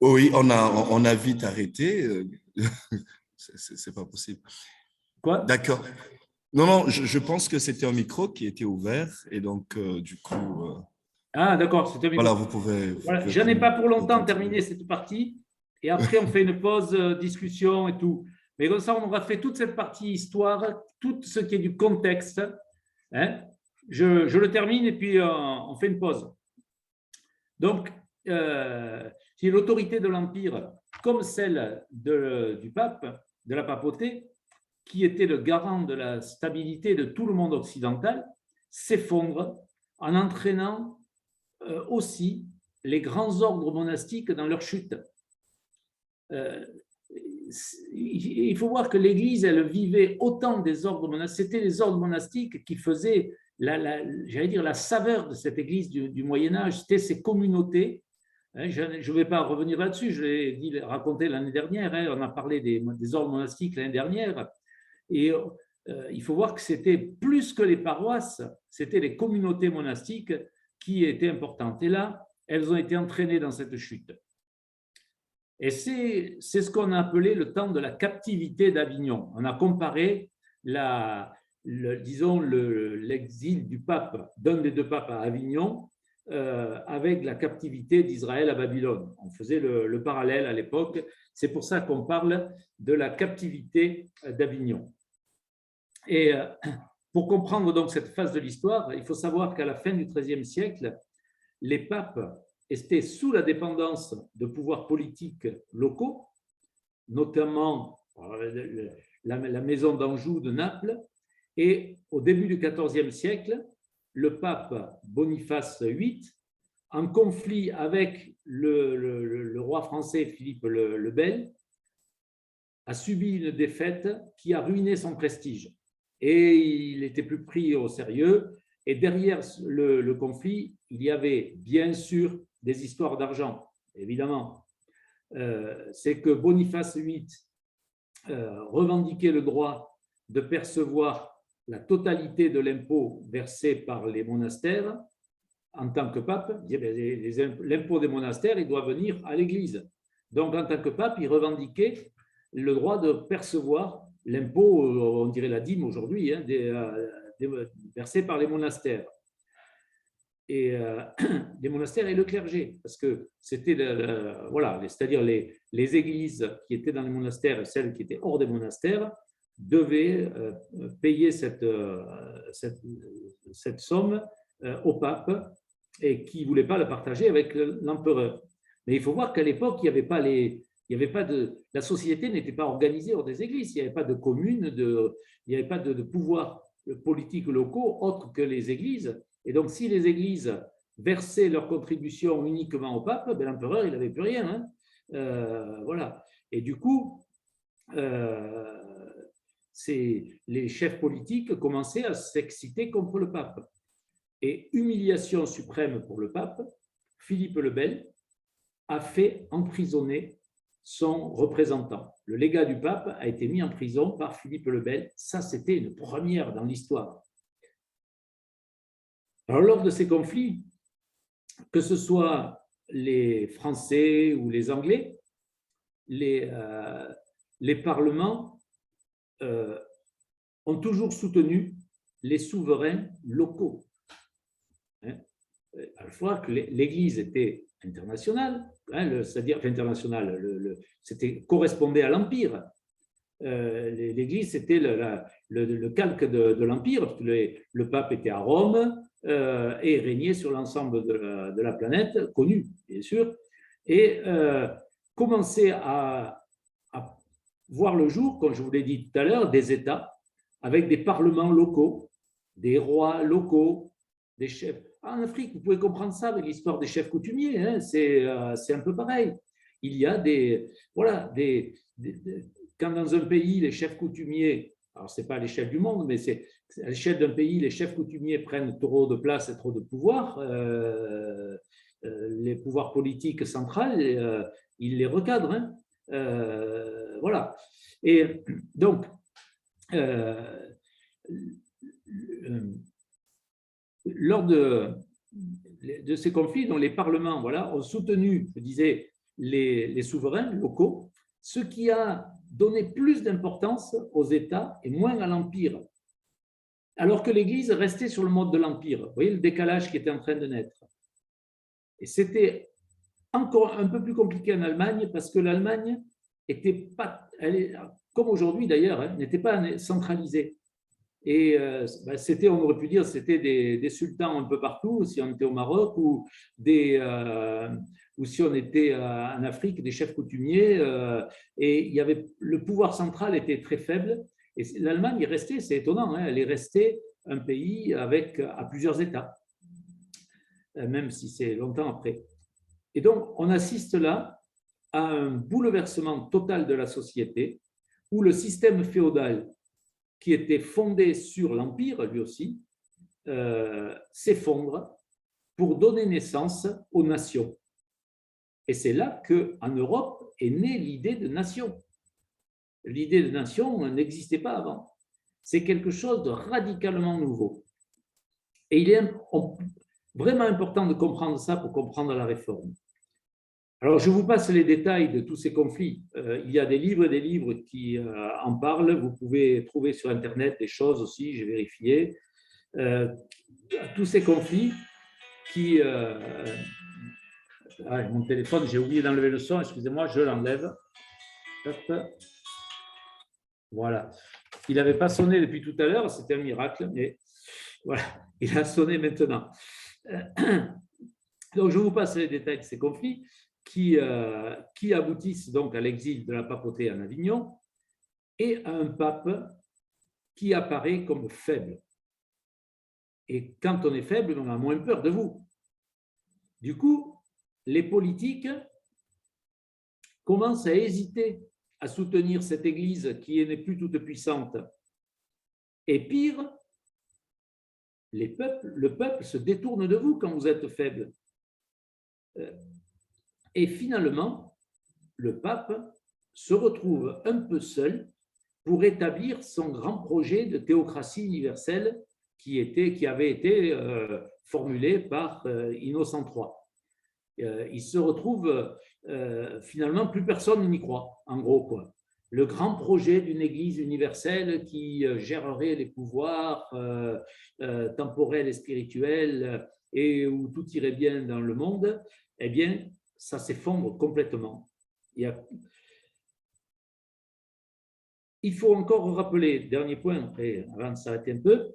Oui, on a vite arrêté. C'est pas possible. Quoi? D'accord. Non, non, je pense que c'était un micro qui était ouvert et donc, du coup, Ah, d'accord, c'était un micro. voilà, Voilà, je n'ai pas pour vous longtemps continuer. terminé cette partie. Et après, on fait une pause, discussion et tout. Mais comme ça, on aura fait toute cette partie histoire, tout ce qui est du contexte. Hein. Je le termine et puis on fait une pause. Donc, si l'autorité de l'Empire, comme celle du pape, de la papauté, qui était le garant de la stabilité de tout le monde occidental, s'effondre en entraînant aussi les grands ordres monastiques dans leur chute. Il faut voir que l'Église, elle vivait autant des ordres monastiques. C'était les ordres monastiques qui faisaient, j'allais dire, la saveur de cette Église du Moyen-Âge. C'était ces communautés. Je ne vais pas revenir là-dessus, je l'ai raconté l'année dernière. On a parlé des ordres monastiques l'année dernière. Et il faut voir que c'était plus que les paroisses, c'était les communautés monastiques qui étaient importantes. Et là, elles ont été entraînées dans cette chute. Et c'est ce qu'on a appelé le temps de la captivité d'Avignon. On a comparé l'exil du pape, d'un des deux papes à Avignon, avec la captivité d'Israël à Babylone. On faisait le parallèle à l'époque. C'est pour ça qu'on parle de la captivité d'Avignon. Et pour comprendre donc cette phase de l'histoire, il faut savoir qu'à la fin du XIIIe siècle, les papes étaient sous la dépendance de pouvoirs politiques locaux, notamment la maison d'Anjou de Naples, et au début du XIVe siècle, le pape Boniface VIII, en conflit avec le roi français Philippe le Bel, a subi une défaite qui a ruiné son prestige. Et il n'était plus pris au sérieux. Et derrière le conflit, il y avait bien sûr des histoires d'argent, évidemment. C'est que Boniface VIII revendiquait le droit de percevoir la totalité de l'impôt versé par les monastères en tant que pape. Il disait, l'impôt des monastères, il doit venir à l'Église. Donc, en tant que pape, il revendiquait le droit de percevoir l'impôt, on dirait la dîme aujourd'hui, versé par les monastères. Et les monastères et le clergé, parce que c'était voilà, c'est-à-dire les églises qui étaient dans les monastères et celles qui étaient hors des monastères devaient payer cette somme au pape et qui ne voulait pas la partager avec l'empereur. Mais il faut voir qu'à l'époque, il n'y avait pas la société n'était pas organisée hors des églises, il n'y avait pas de communes, il n'y avait pas de pouvoirs politiques locaux autres que les églises. Et donc, si les églises versaient leurs contributions uniquement au pape, ben, l'empereur, il n'avait plus rien. Voilà. Et du coup, les chefs politiques commençaient à s'exciter contre le pape. Et humiliation suprême pour le pape, Philippe le Bel a fait emprisonner son représentant. Le légat du pape a été mis en prison par Philippe le Bel. Ça, c'était une première dans l'histoire. Alors, lors de ces conflits, que ce soit les Français ou les Anglais, les parlements ont toujours soutenu les souverains locaux. À la fois que l'Église était internationale, c'est-à-dire internationale, correspondait à l'Empire. L'Église, c'était le calque de l'Empire, parce que le pape était à Rome et régnait sur l'ensemble de la planète, connu, bien sûr, et commençait à voir le jour, comme je vous l'ai dit tout à l'heure, des États avec des parlements locaux, des rois locaux, des chefs. En Afrique, vous pouvez comprendre ça avec l'histoire des chefs coutumiers, hein, c'est un peu pareil. Il y a quand dans un pays, les chefs coutumiers, alors ce n'est pas à l'échelle du monde, mais c'est à l'échelle d'un pays, les chefs coutumiers prennent trop de place et trop de pouvoir, les pouvoirs politiques centrales, ils les recadrent. Hein. Voilà. Et donc, lors de ces conflits, dont les parlements ont soutenu, je disais, les souverains locaux, ce qui a donné plus d'importance aux États et moins à l'Empire, alors que l'Église restait sur le mode de l'Empire. Vous voyez le décalage qui était en train de naître. Et c'était encore un peu plus compliqué en Allemagne parce que l'Allemagne était pas, comme aujourd'hui d'ailleurs, n'était pas centralisée. Et c'était, on aurait pu dire, c'était des sultans un peu partout, si on était au Maroc, ou si on était en Afrique, des chefs coutumiers. Et il y avait, le pouvoir central était très faible. Et l'Allemagne est restée, c'est étonnant, elle est restée un pays à plusieurs États, même si c'est longtemps après. Et donc, on assiste là à un bouleversement total de la société, où le système féodal, qui était fondé sur l'Empire, lui aussi, s'effondre pour donner naissance aux nations. Et c'est là qu'en Europe est née l'idée de nation. L'idée de nation n'existait pas avant. C'est quelque chose de radicalement nouveau. Et il est vraiment important de comprendre ça pour comprendre la réforme. Alors, je vous passe les détails de tous ces conflits. Il y a des livres qui en parlent. Vous pouvez trouver sur Internet des choses aussi, j'ai vérifié. Tous ces conflits qui… mon téléphone, j'ai oublié d'enlever le son, excusez-moi, je l'enlève. Voilà. Il n'avait pas sonné depuis tout à l'heure, c'était un miracle, mais voilà, il a sonné maintenant. Donc, je vous passe les détails de ces conflits qui aboutissent donc à l'exil de la papauté en Avignon et à un pape qui apparaît comme faible. Et quand on est faible, on a moins peur de vous. Du coup, les politiques commencent à hésiter à soutenir cette Église qui n'est plus toute puissante. Et pire, le peuple se détourne de vous quand vous êtes faible. Et finalement, le pape se retrouve un peu seul pour établir son grand projet de théocratie universelle qui avait été formulé par Innocent III. Il se retrouve finalement, plus personne n'y croit, en gros, quoi. Le grand projet d'une Église universelle qui gérerait les pouvoirs temporels et spirituels et où tout irait bien dans le monde, eh bien, ça s'effondre complètement. Il faut encore rappeler, dernier point, après, avant de s'arrêter un peu,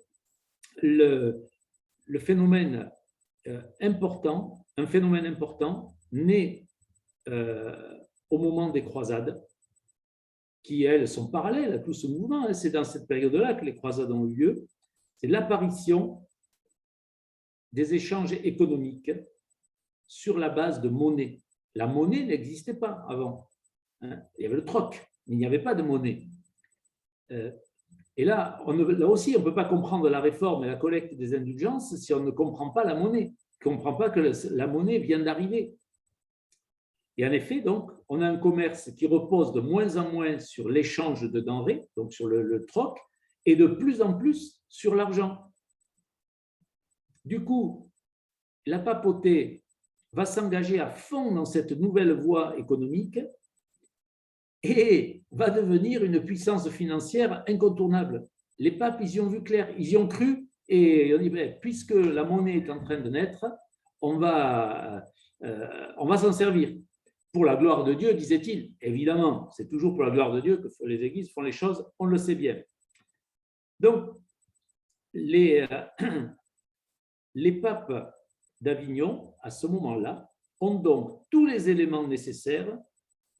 le phénomène important, un phénomène important né au moment des croisades, qui, elles, sont parallèles à tout ce mouvement. C'est dans cette période-là que les croisades ont eu lieu. C'est l'apparition des échanges économiques sur la base de monnaie. La monnaie n'existait pas avant. Il y avait le troc, mais il n'y avait pas de monnaie. Et là aussi, on ne peut pas comprendre la réforme et la collecte des indulgences si on ne comprend pas la monnaie, on ne comprend pas que la monnaie vient d'arriver. Et en effet, donc, on a un commerce qui repose de moins en moins sur l'échange de denrées, donc sur le troc, et de plus en plus sur l'argent. Du coup, la papauté va s'engager à fond dans cette nouvelle voie économique et va devenir une puissance financière incontournable. Les papes, ils y ont vu clair, ils y ont cru, et on dit, puisque la monnaie est en train de naître, on va s'en servir. Pour la gloire de Dieu, disait-il. Évidemment, c'est toujours pour la gloire de Dieu que les églises font les choses, on le sait bien. Donc, les papes d'Avignon, à ce moment-là, ont donc tous les éléments nécessaires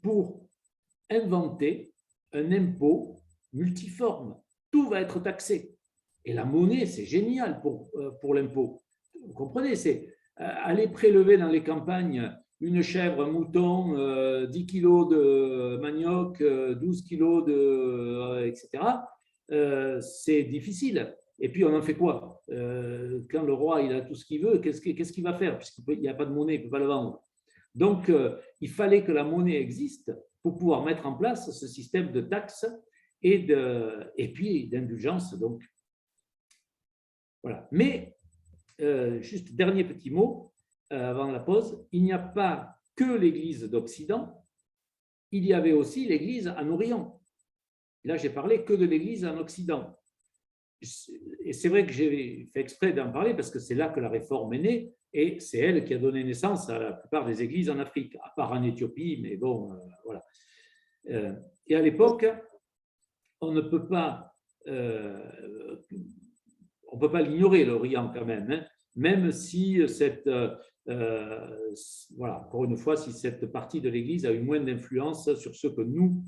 pour inventer un impôt multiforme. Tout va être taxé. Et la monnaie, c'est génial pour l'impôt. Vous comprenez, c'est aller prélever dans les campagnes une chèvre, un mouton, 10 kilos de manioc, 12 kilos etc. C'est difficile. Et puis, on en fait quoi? Quand le roi il a tout ce qu'il veut, qu'est-ce qu'il va faire? Puisqu'il n'y a pas de monnaie, il ne peut pas le vendre. Donc, il fallait que la monnaie existe pour pouvoir mettre en place ce système de taxes et puis d'indulgence. Donc, voilà. Mais, juste dernier petit mot, avant la pause, il n'y a pas que l'Église d'Occident, il y avait aussi l'Église en Orient. Là, j'ai parlé que de l'Église en Occident. Et c'est vrai que j'ai fait exprès d'en parler parce que c'est là que la réforme est née et c'est elle qui a donné naissance à la plupart des églises en Afrique, à part en Éthiopie, mais bon, voilà. Et à l'époque, on ne peut pas, l'ignorer, l'Orient quand même, hein, même si voilà, encore une fois, si cette partie de l'Église a eu moins d'influence sur ce que nous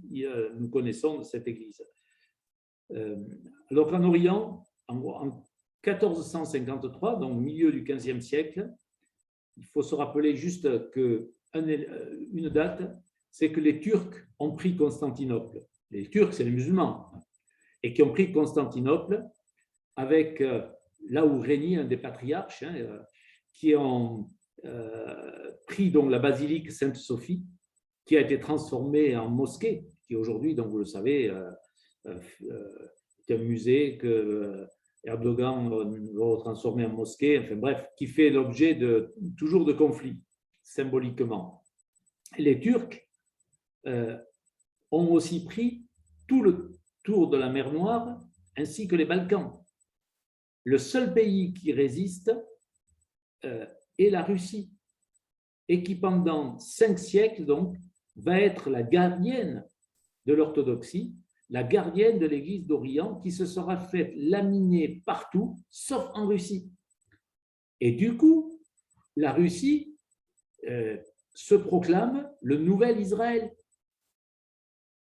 connaissons de cette Église. Donc en Orient, en 1453, donc au milieu du XVe siècle, il faut se rappeler juste une date, c'est que les Turcs ont pris Constantinople. Les Turcs, c'est les musulmans, et qui ont pris Constantinople avec là où régnait un des patriarches, qui ont pris donc la basilique Sainte-Sophie, qui a été transformée en mosquée, qui aujourd'hui, donc vous le savez, est un musée que Erdogan va transformer en mosquée, enfin bref, qui fait l'objet toujours de conflits, symboliquement. Les Turcs ont aussi pris tout le tour de la mer Noire, ainsi que les Balkans. Le seul pays qui résiste est la Russie, et qui pendant 5 siècles, donc, va être la gardienne de l'orthodoxie, la gardienne de l'Église d'Orient, qui se sera faite laminer partout, sauf en Russie. Et du coup, la Russie se proclame le nouvel Israël.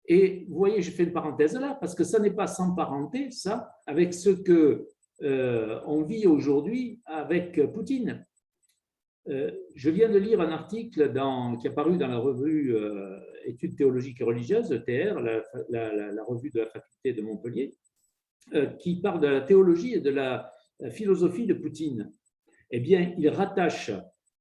Et vous voyez, je fais une parenthèse là, parce que ça n'est pas sans parenté, ça, avec ce que on vit aujourd'hui avec Poutine. Je viens de lire un article qui est paru dans la revue Études théologiques et religieuses, ETR, la revue de la faculté de Montpellier, qui parle de la théologie et de la philosophie de Poutine. Eh bien, il rattache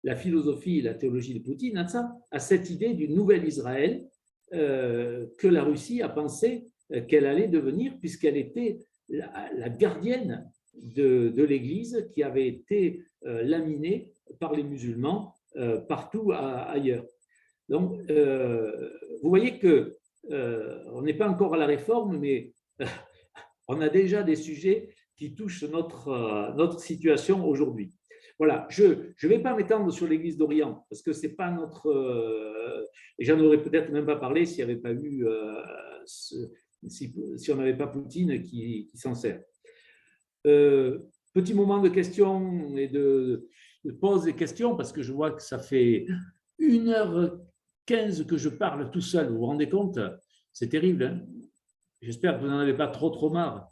la philosophie et la théologie de Poutine à cette idée du nouvel Israël que la Russie a pensé qu'elle allait devenir, puisqu'elle était la gardienne de l'Église qui avait été laminée par les musulmans partout ailleurs. Donc, vous voyez que on n'est pas encore à la réforme, mais on a déjà des sujets qui touchent notre situation aujourd'hui. Voilà, je ne vais pas m'étendre sur l'Église d'Orient, parce que c'est pas notre... et j'en aurais peut-être même pas parlé s'il n'y avait pas eu... si on n'avait pas Poutine qui s'en sert. Petit moment de questions et de pose des questions, parce que je vois que ça fait 1h15 que je parle tout seul. Vous vous rendez compte? C'est terrible, hein? J'espère que vous n'en avez pas trop marre.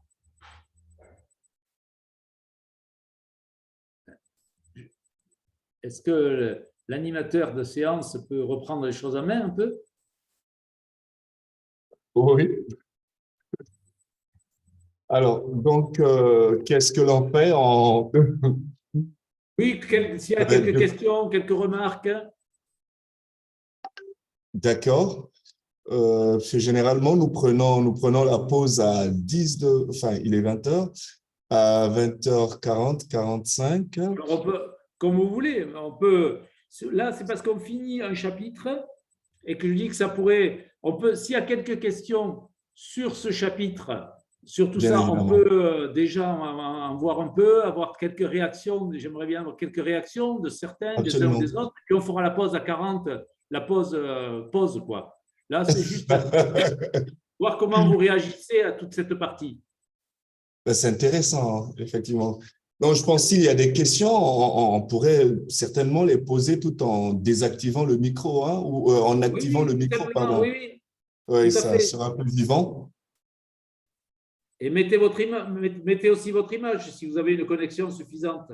Est-ce que l'animateur de séance peut reprendre les choses en main un peu? Oui. Alors, donc, qu'est-ce que l'on fait en... Oui, s'il y a quelques questions, quelques remarques. D'accord. Généralement, nous prenons la pause à enfin, il est 20h, à 20h40, 45. Alors on peut, comme vous voulez, on peut. Là, c'est parce qu'on finit un chapitre et que je dis que ça pourrait. S'il y a quelques questions sur ce chapitre, sur tout ça, on peut déjà en voir un peu, avoir quelques réactions. J'aimerais bien avoir quelques réactions de certains, des uns ou des autres. Puis on fera la pause à 40, la pause, quoi. Là, c'est juste voir comment vous réagissez à toute cette partie. C'est intéressant, effectivement. Donc, je pense qu'il y a des questions, on pourrait certainement les poser tout en désactivant le micro, hein, ou en activant le micro, pardon. Oui, oui, ça sera plus vivant. Et mettez aussi votre image si vous avez une connexion suffisante.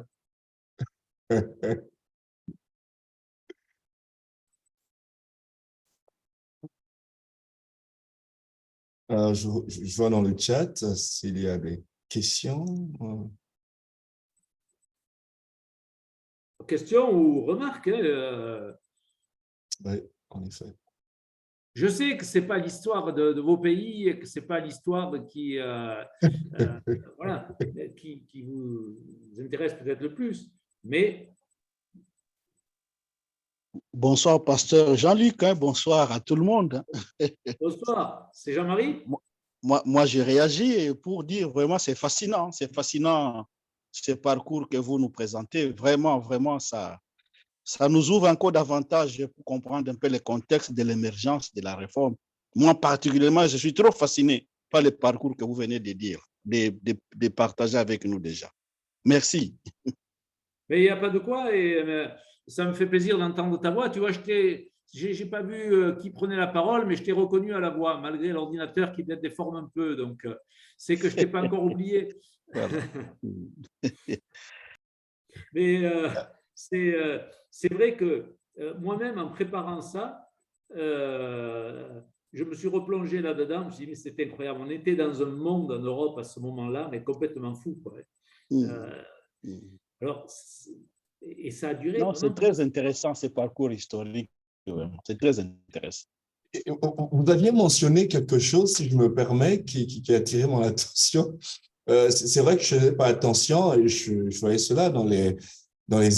Je vois dans le chat s'il y a des questions. Questions ou remarques? Oui, en effet. Je sais que ce n'est pas l'histoire de vos pays et que ce n'est pas l'histoire qui, voilà, qui vous intéresse peut-être le plus, mais Bonsoir, pasteur Jean-Luc, hein, bonsoir à tout le monde. Bonsoir, c'est Jean-Marie. Moi, j'ai réagi pour dire vraiment, c'est fascinant ce parcours que vous nous présentez. Vraiment, vraiment, ça nous ouvre encore davantage pour comprendre un peu le contexte de l'émergence de la réforme. Moi, particulièrement, je suis trop fasciné par le parcours que vous venez de dire, de partager avec nous déjà. Merci. Mais il n'y a pas de quoi, et ça me fait plaisir d'entendre ta voix. Tu vois, j'ai pas vu qui prenait la parole, mais je t'ai reconnu à la voix, malgré l'ordinateur qui peut-être déforme un peu. Donc, c'est que je ne t'ai pas encore oublié. Voilà. Mais c'est vrai que moi-même, en préparant ça, je me suis replongé là-dedans. Je me suis dit, mais c'est incroyable. On était dans un monde en Europe à ce moment-là, mais complètement fou, quoi. Alors, et ça a duré. Non, c'est très intéressant ce parcours historique. C'est très intéressant. Vous aviez mentionné quelque chose, si je me permets, qui a attiré mon attention. C'est vrai que je ne faisais pas attention et je voyais cela dans les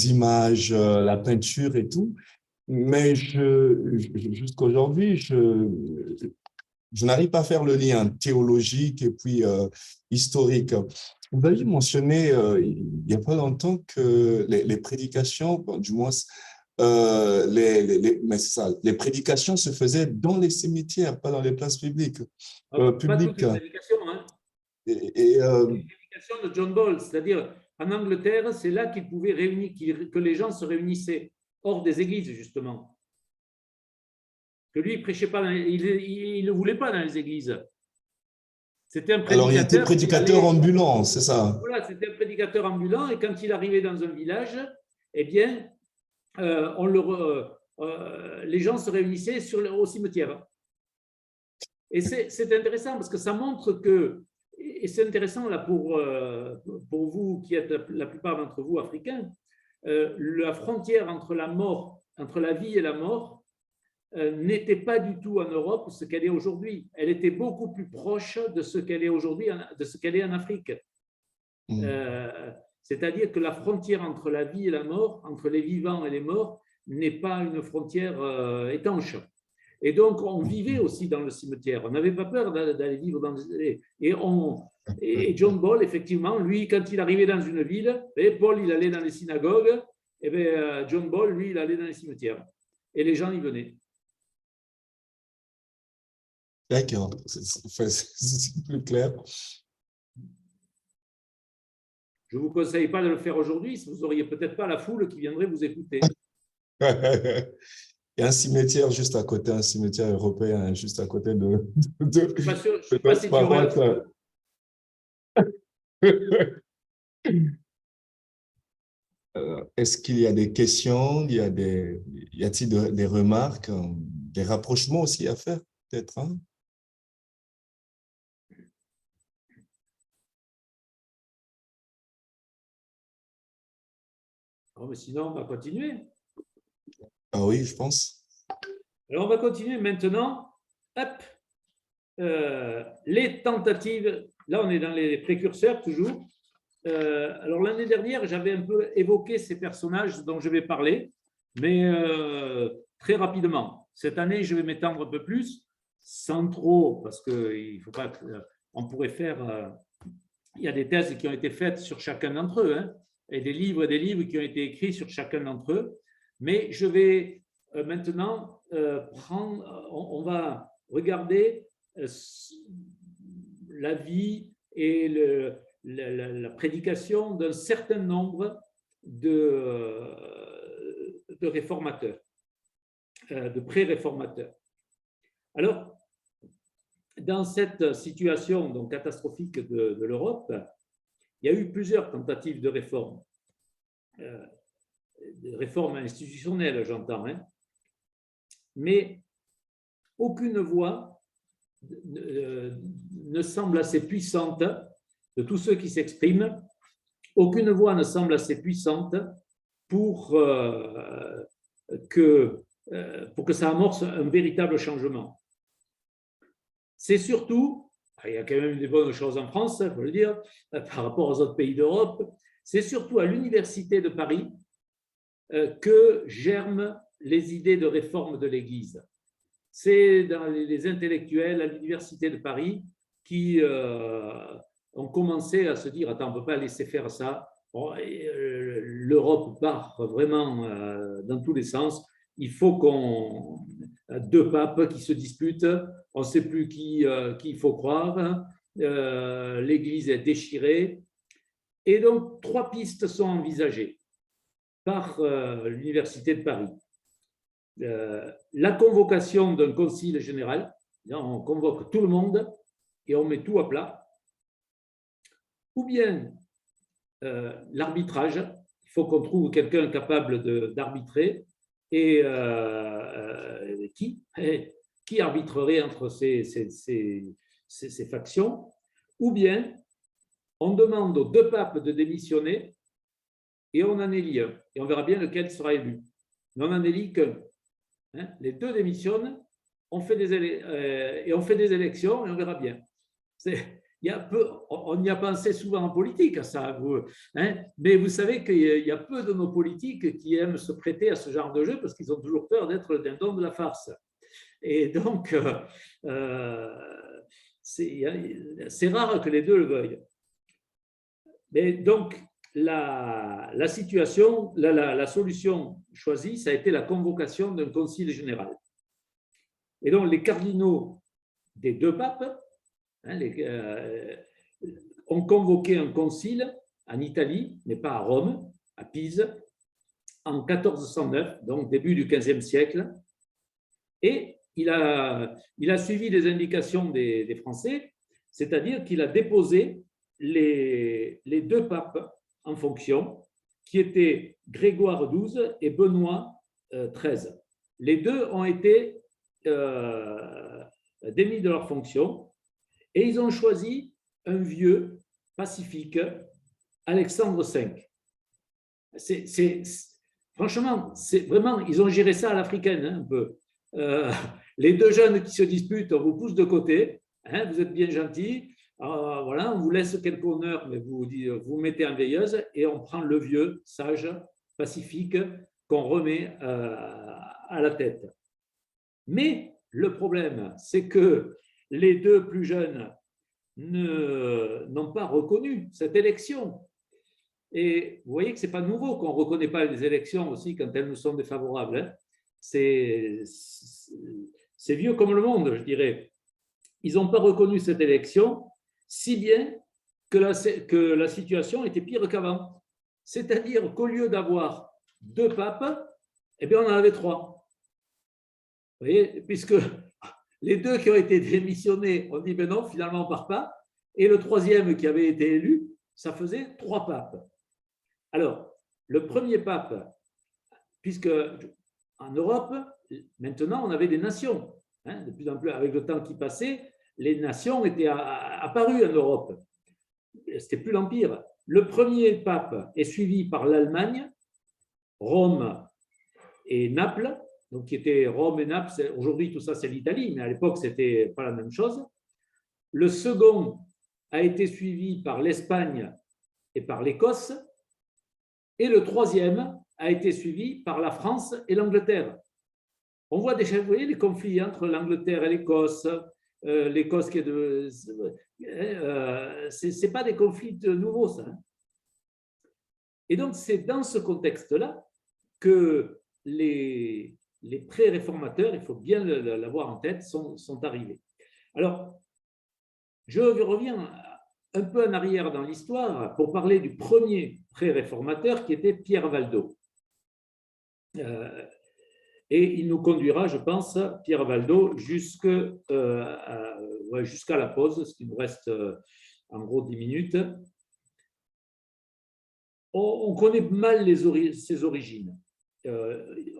images, la peinture et tout. Mais jusqu'aujourd'hui, je n'arrive pas à faire le lien théologique et puis historique. Vous aviez mentionné il n'y a pas longtemps que les prédications, bon, du moins, mais c'est ça, les prédications se faisaient dans les cimetières, pas dans les places publiques. Pas toutes les prédications, hein. Les prédications de John Ball, c'est-à-dire en Angleterre, c'est là qu'il pouvait réunir, que les gens se réunissaient hors des églises, justement. Que lui, il prêchait pas, il ne voulait pas dans les églises. C'était un prédicateur. Alors, il était prédicateur ambulant, c'est ça? Voilà, c'était un prédicateur ambulant, et quand il arrivait dans un village, eh bien, les gens se réunissaient au cimetière. Et c'est intéressant parce que ça montre que, et c'est intéressant là pour vous qui êtes la plupart d'entre vous africains, la frontière entre la mort, entre la vie et la mort, n'était pas du tout en Europe ce qu'elle est aujourd'hui. Elle était beaucoup plus proche de ce qu'elle est aujourd'hui, de ce qu'elle est en Afrique. C'est-à-dire que la frontière entre la vie et la mort, entre les vivants et les morts, n'est pas une frontière étanche. Et donc, on vivait aussi dans le cimetière. On n'avait pas peur d'aller vivre dans et John Ball, effectivement, lui, quand il arrivait dans une ville, Paul, il allait dans les synagogues, et bien, John Ball, lui, il allait dans les cimetières. Et les gens y venaient. D'accord, c'est plus clair. Je ne vous conseille pas de le faire aujourd'hui, vous n'auriez peut-être pas la foule qui viendrait vous écouter. Il y a un cimetière juste à côté, un cimetière européen juste à côté de je ne sais pas si tu aurais Est-ce qu'il y a des questions? Y a-t-il des remarques, des rapprochements aussi à faire, peut-être, hein? Oh, mais sinon, on va continuer. Ah oui, je pense. Alors, on va continuer maintenant. Hop, les tentatives. Là, on est dans les précurseurs toujours. Alors, l'année dernière, j'avais un peu évoqué ces personnages dont je vais parler, mais très rapidement. Cette année, je vais m'étendre un peu plus, sans trop, parce qu'il faut pas. On pourrait faire. Il y a des thèses qui ont été faites sur chacun d'entre eux, hein, et des livres qui ont été écrits sur chacun d'entre eux. Mais je vais maintenant on va regarder la vie et la prédication d'un certain nombre de réformateurs, de pré-réformateurs. Alors, dans cette situation donc catastrophique de l'Europe, il y a eu plusieurs tentatives de réforme. De réforme institutionnelle, j'entends, hein. Mais aucune voix ne semble assez puissante de tous ceux qui s'expriment, aucune voix ne semble assez puissante pour que ça amorce un véritable changement. C'est surtout, il y a quand même des bonnes choses en France, il faut le dire, par rapport aux autres pays d'Europe, c'est surtout à l'Université de Paris que germe les idées de réforme de l'Église. C'est dans les intellectuels à l'Université de Paris qui ont commencé à se dire « Attends, on ne peut pas laisser faire ça. L'Europe part vraiment dans tous les sens. Il faut qu'on… Deux papes qui se disputent, on ne sait plus qui il faut croire. L'Église est déchirée. » Et donc, 3 pistes sont envisagées par l'Université de Paris. La convocation d'un concile général, on convoque tout le monde et on met tout à plat, ou bien l'arbitrage, il faut qu'on trouve quelqu'un capable d'arbitrer, et qui arbitrerait entre ces factions, ou bien on demande aux 2 papes de démissionner et on en élit un, et on verra bien lequel sera élu. Mais on en élit qu'un. Les 2 démissionnent, on fait des élections et on verra bien. On y a pensé souvent en politique, à ça. Mais vous savez qu'il y a peu de nos politiques qui aiment se prêter à ce genre de jeu parce qu'ils ont toujours peur d'être le dindon de la farce. Et donc, c'est rare que les 2 le veuillent. Mais donc, la situation, la solution choisie, ça a été la convocation d'un concile général. Et donc, les cardinaux des 2 papes ont convoqué un concile en Italie, mais pas à Rome, à Pise, en 1409, donc début du XVe siècle. Et il a suivi les indications des Français, c'est-à-dire qu'il a déposé les 2 papes en fonction, qui étaient Grégoire XII et Benoît XIII. Les 2 ont été démis de leur fonction et ils ont choisi un vieux pacifique, Alexandre V. Franchement, vraiment, ils ont géré ça à l'africaine, un peu. Les 2 jeunes qui se disputent, on vous pousse de côté, vous êtes bien gentils. Voilà, on vous laisse quelques honneurs, mais vous mettez en veilleuse et on prend le vieux, sage, pacifique, qu'on remet à la tête. Mais le problème, c'est que les 2 plus jeunes n'ont pas reconnu cette élection. Et vous voyez que ce n'est pas nouveau qu'on ne reconnaît pas les élections aussi quand elles nous sont défavorables. C'est vieux comme le monde, je dirais. Ils n'ont pas reconnu cette élection, si bien que la situation était pire qu'avant. C'est-à-dire qu'au lieu d'avoir 2 papes, eh bien on en avait 3. Vous voyez, puisque les 2 qui ont été démissionnés ont dit ben non, finalement on ne part pas. Et le 3e qui avait été élu, ça faisait 3 papes. Alors, le premier pape, puisque en Europe, maintenant on avait des nations. De plus en plus, avec le temps qui passait, les nations étaient apparues en Europe. Ce n'était plus l'Empire. Le premier pape est suivi par l'Allemagne, Rome et Naples, donc qui était Rome et Naples. Aujourd'hui, tout ça, c'est l'Italie, mais à l'époque, ce n'était pas la même chose. Le second a été suivi par l'Espagne et par l'Écosse. Et le 3e a été suivi par la France et l'Angleterre. On voit déjà, vous voyez, les conflits entre l'Angleterre et l'Écosse. L'Écosse qui est de… c'est pas des conflits nouveaux, ça. Et donc, c'est dans ce contexte-là que les pré-réformateurs, il faut bien l'avoir en tête, sont arrivés. Alors, je reviens un peu en arrière dans l'histoire pour parler du premier pré-réformateur qui était Pierre Valdo. Et il nous conduira, je pense, Pierre Valdo, jusqu'à la pause, ce qui nous reste en gros 10 minutes. On connaît mal ses origines.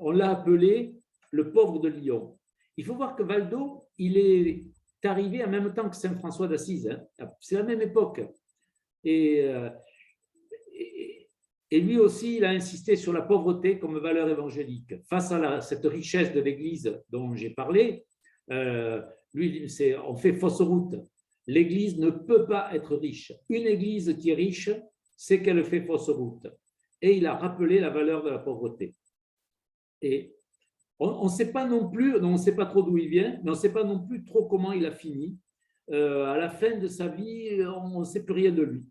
On l'a appelé le pauvre de Lyon. Il faut voir que Valdo, il est arrivé en même temps que Saint François d'Assise. C'est la même époque. Et lui aussi, il a insisté sur la pauvreté comme valeur évangélique. Face à cette richesse de l'Église dont j'ai parlé, lui, on fait fausse route. L'Église ne peut pas être riche. Une Église qui est riche, c'est qu'elle fait fausse route. Et il a rappelé la valeur de la pauvreté. Et On ne sait pas non plus, on ne sait pas trop d'où il vient, mais on ne sait pas non plus trop comment il a fini. À la fin de sa vie, on ne sait plus rien de lui.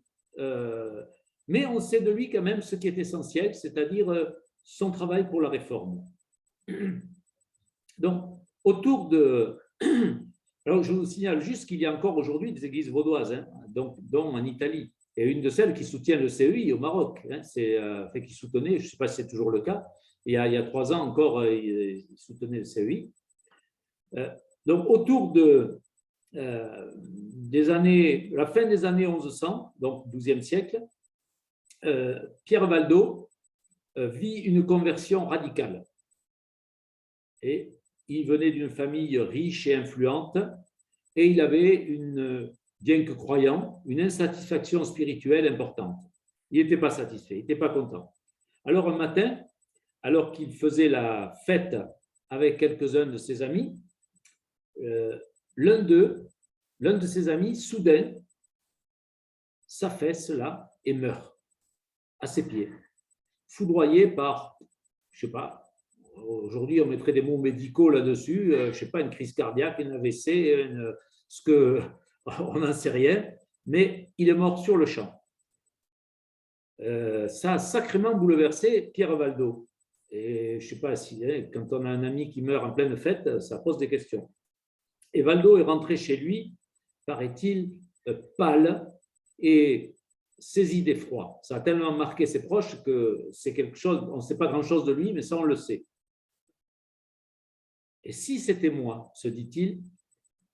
Mais on sait de lui quand même ce qui est essentiel, c'est-à-dire son travail pour la réforme. Donc, autour de... Alors, je vous signale juste qu'il y a encore aujourd'hui des églises vaudoises, hein, donc, dont en Italie. Et une de celles qui soutient le CEI au Maroc, hein, qui soutenait, je ne sais pas si c'est toujours le cas, il y a 3 ans encore, il soutenait le CEI. Donc, autour de, la fin des années 1100, donc 12e siècle, Pierre Valdo vit une conversion radicale. Et il venait d'une famille riche et influente et il avait, bien que croyant, une insatisfaction spirituelle importante. Il n'était pas satisfait, il n'était pas content. Alors un matin, alors qu'il faisait la fête avec quelques-uns de ses amis, l'un de ses amis, soudain, s'affaisse là et meurt à ses pieds, foudroyé par, je ne sais pas, aujourd'hui on mettrait des mots médicaux là-dessus, je ne sais pas, une crise cardiaque, une AVC, on n'en sait rien, mais il est mort sur le champ. Ça a sacrément bouleversé Pierre Valdo. Et je ne sais pas si, quand on a un ami qui meurt en pleine fête, ça pose des questions. Et Valdo est rentré chez lui, paraît-il, pâle et saisi d'effroi. Ça a tellement marqué ses proches que c'est quelque chose, on ne sait pas grand-chose de lui, mais ça on le sait. Et si c'était moi, se dit-il,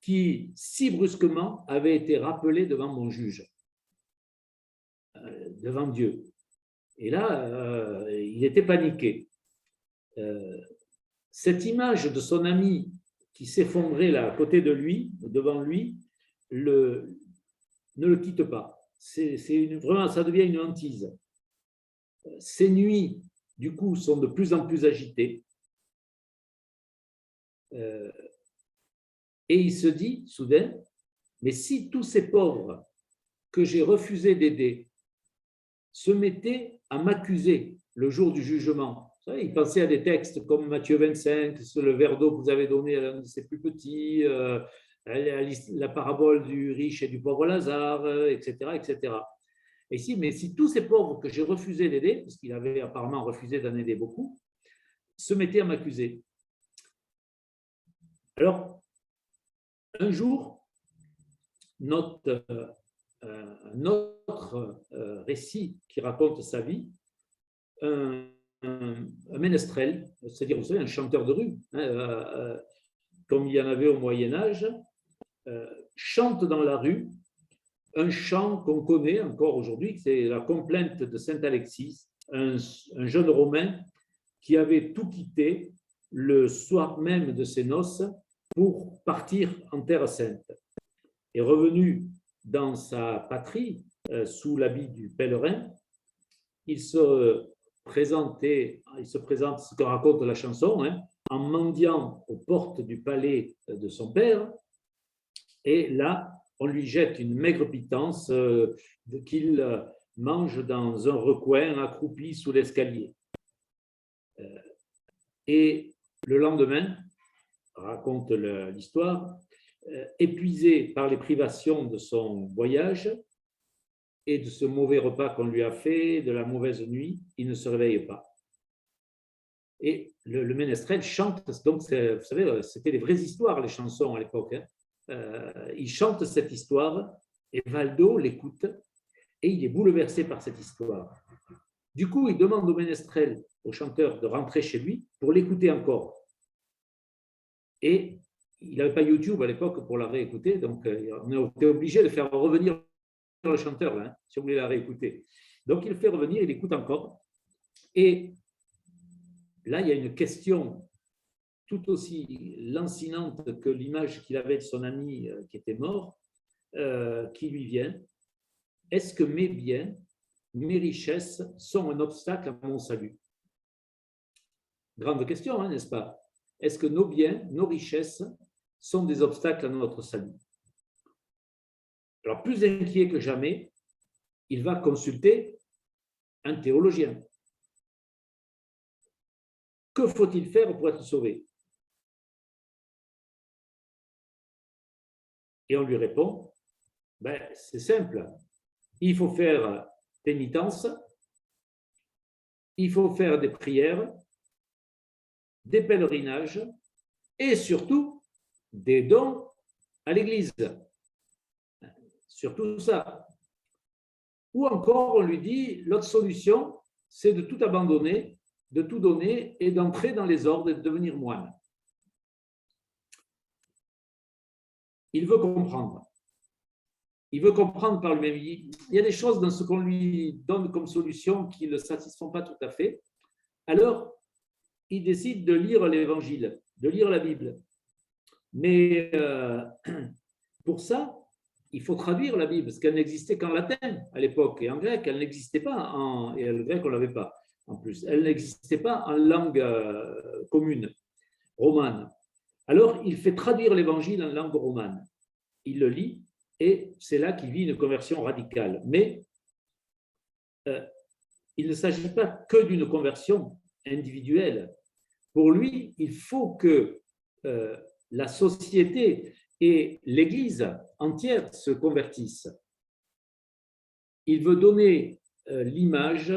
qui si brusquement avait été rappelé devant mon juge, devant Dieu. Et là, il était paniqué. Cette image de son ami qui s'effondrait là à côté de lui, devant lui, ne le quitte pas. Vraiment, ça devient une hantise. Ces nuits, du coup, sont de plus en plus agitées. Et il se dit, soudain, mais si tous ces pauvres que j'ai refusé d'aider se mettaient à m'accuser le jour du jugement. Vous savez, il pensait à des textes comme Matthieu 25, le verre d'eau que vous avez donné à l'un de ses plus petits, la parabole du riche et du pauvre Lazare, etc., etc. Et mais si tous ces pauvres que j'ai refusé d'aider, parce qu'il avait apparemment refusé d'en aider beaucoup, se mettaient à m'accuser. Alors, un jour, notre récit qui raconte sa vie, un ménestrel, c'est-à-dire, vous savez, un chanteur de rue, comme il y en avait au Moyen-Âge, chante dans la rue un chant qu'on connaît encore aujourd'hui, c'est la complainte de saint Alexis, un jeune Romain qui avait tout quitté le soir même de ses noces pour partir en Terre Sainte. Et revenu dans sa patrie, sous l'habit du pèlerin, il se présente, ce que raconte la chanson, en mendiant aux portes du palais de son père, et là, on lui jette une maigre pitance qu'il mange dans un recoin accroupi sous l'escalier. Et le lendemain, raconte l'histoire, épuisé par les privations de son voyage et de ce mauvais repas qu'on lui a fait, de la mauvaise nuit, il ne se réveille pas. Et le ménestrel chante, donc vous savez, c'était des vraies histoires, les chansons à l'époque. Il chante cette histoire et Valdo l'écoute et il est bouleversé par cette histoire. Du coup, il demande au ménestrel, au chanteur, de rentrer chez lui pour l'écouter encore. Et il n'avait pas YouTube à l'époque pour la réécouter, donc on a été obligé de faire revenir le chanteur, là, si on voulait la réécouter. Donc il le fait revenir, il écoute encore. Et là, il y a une question tout aussi lancinante que l'image qu'il avait de son ami qui était mort, qui lui vient. Est-ce que mes biens, mes richesses sont un obstacle à mon salut? Grande question, n'est-ce pas? Est-ce que nos biens, nos richesses sont des obstacles à notre salut? Alors, plus inquiet que jamais, il va consulter un théologien. que faut-il faire pour être sauvé? Et on lui répond, ben, c'est simple, il faut faire pénitence, il faut faire des prières, des pèlerinages et surtout des dons à l'Église. Surtout ça. Ou encore, on lui dit, l'autre solution, c'est de tout abandonner, de tout donner et d'entrer dans les ordres et de devenir moine. Il veut comprendre. Il veut comprendre par lui-même. Il y a des choses dans ce qu'on lui donne comme solution qui ne le satisfont pas tout à fait. Alors, il décide de lire l'Évangile, de lire la Bible. Mais pour ça, il faut traduire la Bible, parce qu'elle n'existait qu'en latin à l'époque, et en grec, elle n'existait pas, et le grec, on ne l'avait pas en plus. Elle n'existait pas en langue commune, romane. Alors, il fait traduire l'Évangile en langue romane. Il le lit, et c'est là qu'il vit une conversion radicale. Mais il ne s'agit pas que d'une conversion individuelle. Pour lui, il faut que la société et l'Église entière se convertissent. Il veut donner l'image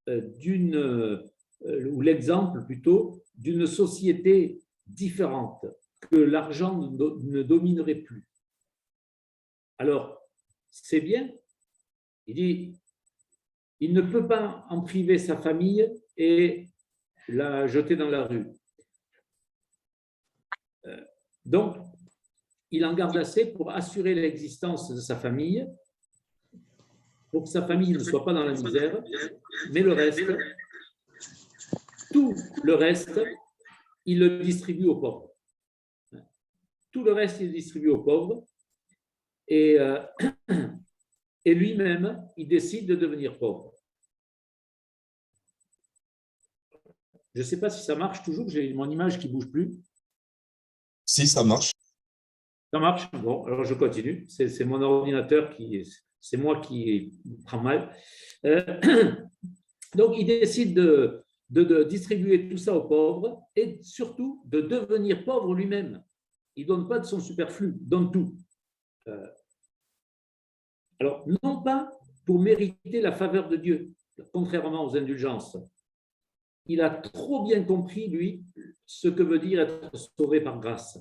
ou l'exemple plutôt, d'une société différente, que l'argent ne dominerait plus. Alors, c'est bien, il dit, il ne peut pas en priver sa famille et la jeter dans la rue. Donc, il en garde assez pour assurer l'existence de sa famille, pour que sa famille ne soit pas dans la misère, mais le reste, tout le reste, il le distribue aux pauvres. Tout le reste, il le distribue aux pauvres. Et lui-même, il décide de devenir pauvre. Je ne sais pas si ça marche toujours, j'ai mon image qui ne bouge plus. Si, ça marche. Ça marche? Bon, alors je continue. C'est mon ordinateur c'est moi qui prend mal. Donc, il décide de distribuer tout ça aux pauvres et surtout de devenir pauvre lui-même. Il ne donne pas de son superflu, il donne tout. Alors, non pas pour mériter la faveur de Dieu, contrairement aux indulgences. Il a trop bien compris, lui, ce que veut dire être sauvé par grâce.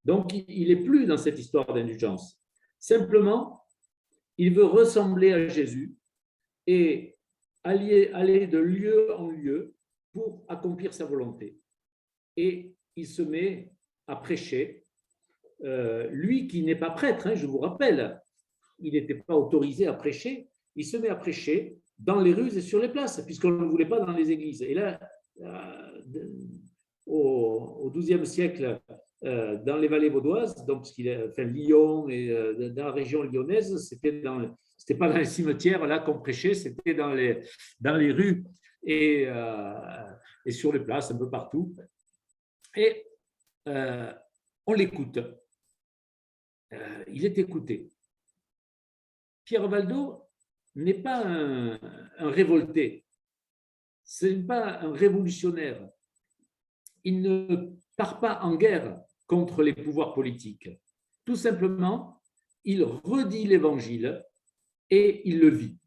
Donc, il n'est plus dans cette histoire d'indulgence. Simplement, il veut ressembler à Jésus et aller de lieu en lieu pour accomplir sa volonté. Et il se met à prêcher. Lui qui n'est pas prêtre, je vous rappelle, il n'était pas autorisé à prêcher, il se met à prêcher dans les rues et sur les places, puisqu'on ne le voulait pas dans les églises. Et là, au XIIe siècle, dans les vallées vaudoises, donc Lyon et dans la région lyonnaise, c'était pas dans les cimetières là qu'on prêchait, c'était dans les rues et sur les places, un peu partout. Et on l'écoute. Il est écouté. Pierre Valdo n'est pas un révolté, ce n'est pas un révolutionnaire. Il ne part pas en guerre contre les pouvoirs politiques. Tout simplement, il redit l'Évangile et il le vit.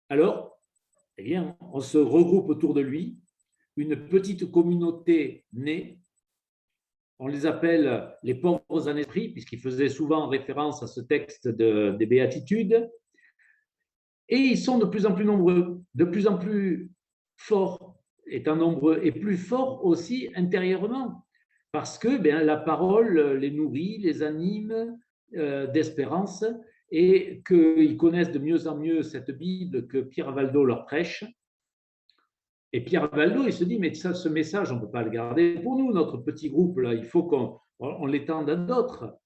Alors, eh bien, on se regroupe autour de lui, une petite communauté naît. On les appelle les pauvres en esprit, puisqu'ils faisaient souvent référence à ce texte des Béatitudes. Et ils sont de plus en plus nombreux, de plus en plus forts, étant nombreux, et plus forts aussi intérieurement, parce que la parole les nourrit, les anime d'espérance, et qu'ils connaissent de mieux en mieux cette Bible que Pierre Valdo leur prêche. Et Pierre Valdo, il se dit, mais ça, ce message, on ne peut pas le garder pour nous, notre petit groupe, là, il faut qu'on l'étende à d'autres.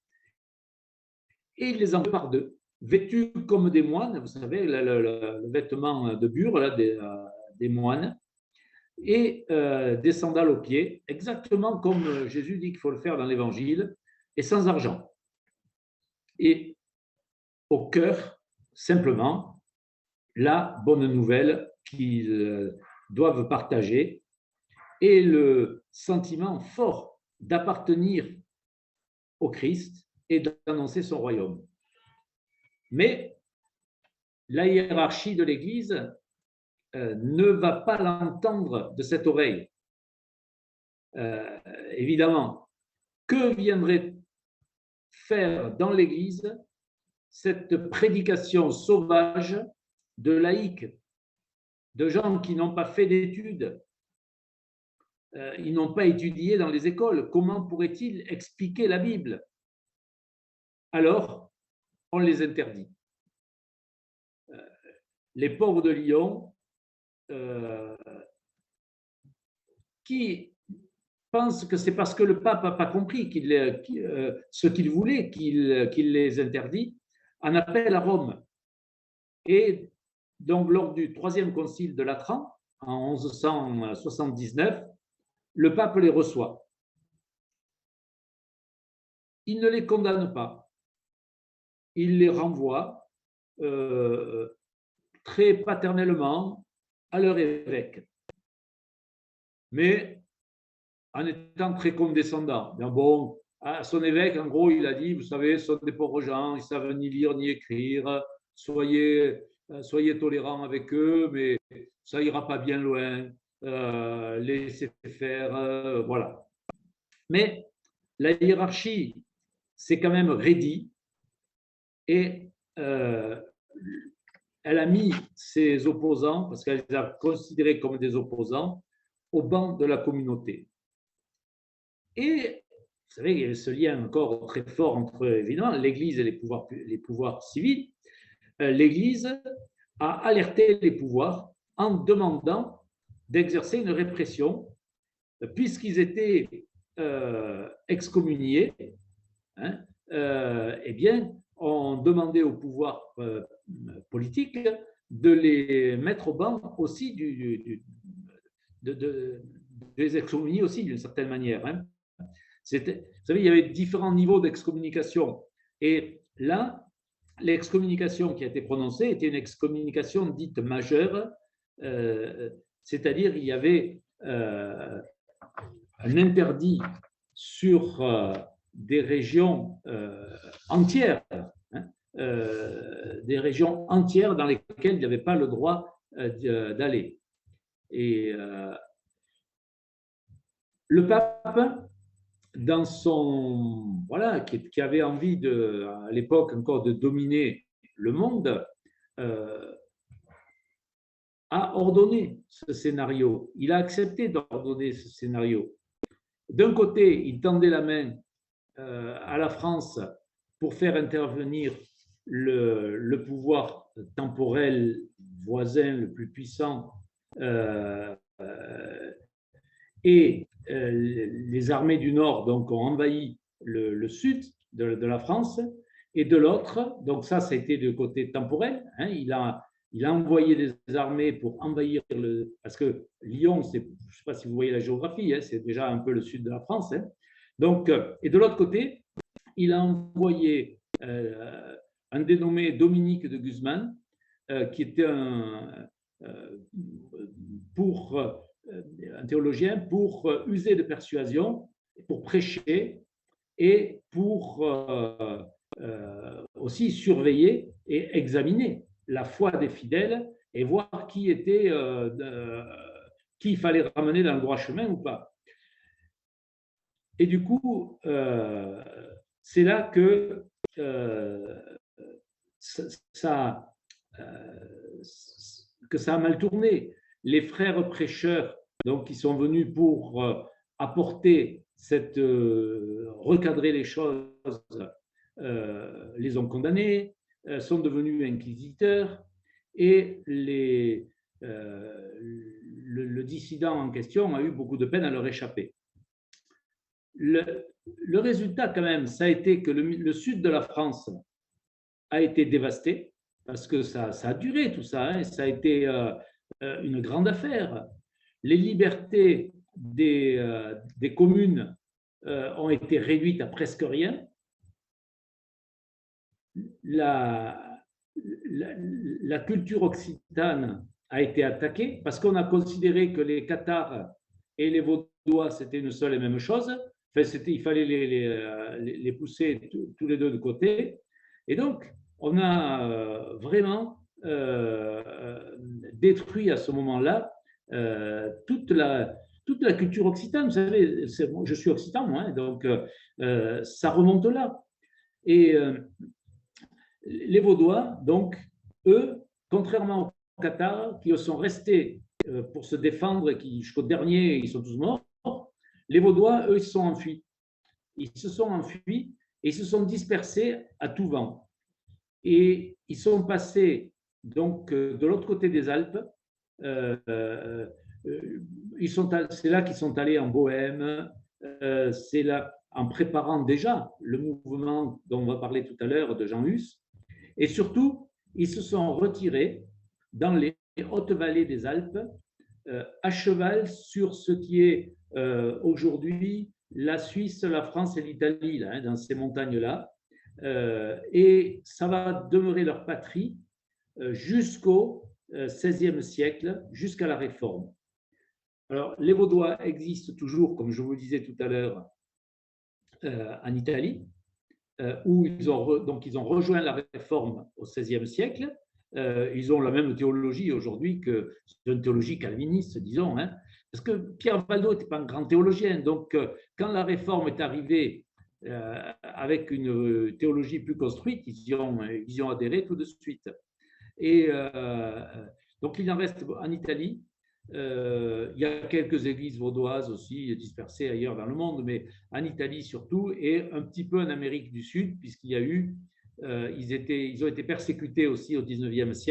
Et il les envoie par deux, vêtus comme des moines, vous savez, le vêtement de bure là, des moines, et des sandales aux pieds, exactement comme Jésus dit qu'il faut le faire dans l'Évangile, et sans argent. Et au cœur, simplement, la bonne nouvelle qu'ils doivent partager et le sentiment fort d'appartenir au Christ et d'annoncer son royaume. Mais la hiérarchie de l'Église ne va pas l'entendre de cette oreille. Évidemment, que viendrait faire dans l'Église cette prédication sauvage de laïcs, de gens qui n'ont pas fait d'études, ils n'ont pas étudié dans les écoles. Comment pourraient-ils expliquer la Bible? Alors, on les interdit. Les pauvres de Lyon, qui pensent que c'est parce que le pape n'a pas compris ce qu'il voulait qu'il les interdit, en appelle à Rome. Et donc, lors du troisième concile de Latran, en 1179, le pape les reçoit. Il ne les condamne pas. Il les renvoie très paternellement à leur évêque, mais en étant très condescendant. Mais bon, à son évêque, en gros, il a dit, vous savez, ce sont des pauvres gens, ils ne savent ni lire ni écrire, soyez tolérants avec eux, mais ça ira pas bien loin, laissez faire, voilà. Mais la hiérarchie s'est quand même raidie et elle a mis ses opposants, parce qu'elle les a considérés comme des opposants, au banc de la communauté. Et vous savez, il y a ce lien encore très fort entre, évidemment, l'Église et les pouvoirs civils. L'Église a alerté les pouvoirs en demandant d'exercer une répression, puisqu'ils étaient excommuniés. Eh bien, on demandait au pouvoir politique de les mettre au banc aussi, de les excommunier aussi d'une certaine manière. Vous savez, il y avait différents niveaux d'excommunication. Et là, l'excommunication qui a été prononcée était une excommunication dite majeure, c'est-à-dire il y avait un interdit sur des régions entières, des régions entières dans lesquelles il n'y avait pas le droit d'aller. Et le pape, dans son qui avait envie à l'époque encore de dominer le monde, a ordonné ce scénario. Il a accepté d'ordonner ce scénario. D'un côté, il tendait la main à la France pour faire intervenir le pouvoir temporel voisin le plus puissant et les armées du Nord donc, ont envahi le sud de la France, et de l'autre, donc ça a été du côté temporel, il a envoyé des armées pour envahir parce que Lyon, je ne sais pas si vous voyez la géographie, c'est déjà un peu le sud de la France. Donc, et de l'autre côté, il a envoyé un dénommé Dominique de Guzman, qui était un théologien, pour user de persuasion, pour prêcher et pour aussi surveiller et examiner la foi des fidèles et voir qui il fallait ramener dans le droit chemin ou pas. Et du coup, c'est là que ça a mal tourné. Les frères prêcheurs, donc, qui sont venus pour apporter recadrer les choses, les ont condamnés, sont devenus inquisiteurs, et le dissident en question a eu beaucoup de peine à leur échapper. Le résultat, quand même, ça a été que le sud de la France a été dévasté, parce que ça a duré tout ça, ça a été une grande affaire. Les libertés des communes ont été réduites à presque rien. La culture occitane a été attaquée parce qu'on a considéré que les Cathares et les Vaudois, c'était une seule et même chose. Enfin, il fallait les pousser tous les deux de côté. Et donc, on a vraiment détruit à ce moment-là toute la culture occitane. Vous savez, je suis occitan, moi, donc ça remonte là. Et les Vaudois, donc, eux, contrairement aux Cathares, qui sont restés pour se défendre, qui jusqu'au dernier, ils sont tous morts, les Vaudois, eux, ils se sont enfuis. Ils se sont enfuis et ils se sont dispersés à tout vent. Et ils sont passés donc de l'autre côté des Alpes. C'est là qu'ils sont allés en Bohême. C'est là, en préparant déjà le mouvement dont on va parler tout à l'heure de Jean Hus. Et surtout, ils se sont retirés dans les hautes vallées des Alpes, à cheval sur ce qui est aujourd'hui la Suisse, la France et l'Italie, dans ces montagnes-là. Et ça va demeurer leur patrie jusqu'au XVIe siècle, jusqu'à la Réforme. Alors, les Vaudois existent toujours, comme je vous le disais tout à l'heure, en Italie, où ils ont rejoint la Réforme au XVIe siècle. Ils ont la même théologie aujourd'hui que une théologie calviniste, disons, hein, parce que Pierre Valdo n'était pas un grand théologien. Donc, quand la Réforme est arrivée avec une théologie plus construite, ils y ont adhéré tout de suite. Et donc, il en reste en Italie. Il y a quelques églises vaudoises aussi dispersées ailleurs dans le monde, mais en Italie surtout, et un petit peu en Amérique du Sud, puisqu'il y a eu, ils ont été persécutés aussi au XIXe siècle.